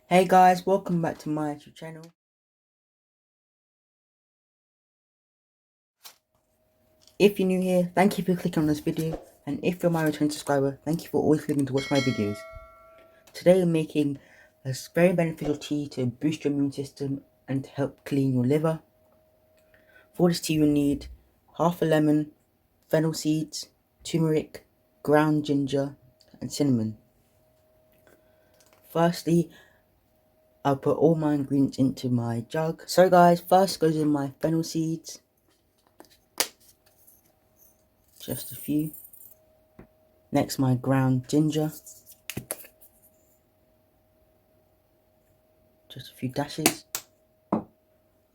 Hey guys, welcome back to my YouTube channel. If you're new here, thank you for clicking on this video, and if you're my return subscriber, thank you for always clicking to watch my videos. Today I'm making a very beneficial tea to boost your immune system and to help clean your liver. For this tea you'll need half a lemon, fennel seeds, turmeric, ground ginger and cinnamon. Firstly, I'll put all my ingredients into my jug. So guys, first goes in my fennel seeds. Just a few. Next, my ground ginger. Just a few dashes.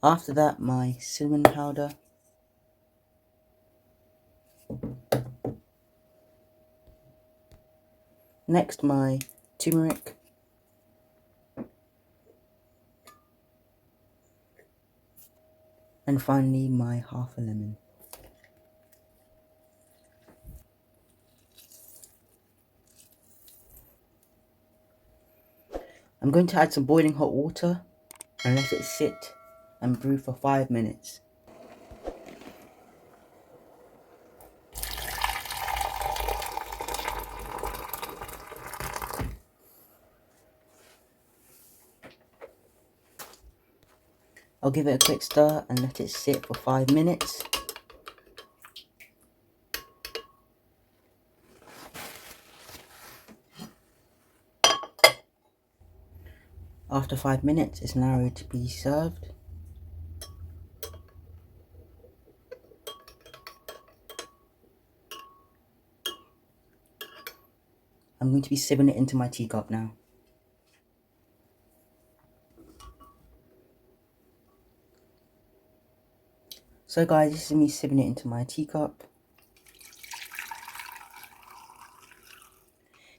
After that, my cinnamon powder. Next, my turmeric. And finally, my half a lemon. I'm going to add some boiling hot water and let it sit and brew for 5 minutes. I'll give it a quick stir and let it sit for 5 minutes. After 5 minutes, it's now ready to be served. I'm going to be sipping it into my teacup now. So guys, this is me sipping it into my teacup.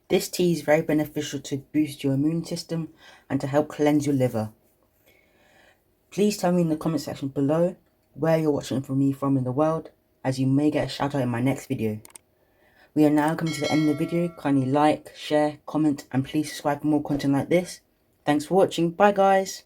This tea is very beneficial to boost your immune system and to help cleanse your liver. Please tell me in the comment section below where you're watching from me from in the world, as you may get a shout out in my next video. We are now coming to the end of the video. Kindly like, share, comment and please subscribe for more content like this. Thanks for watching. Bye guys.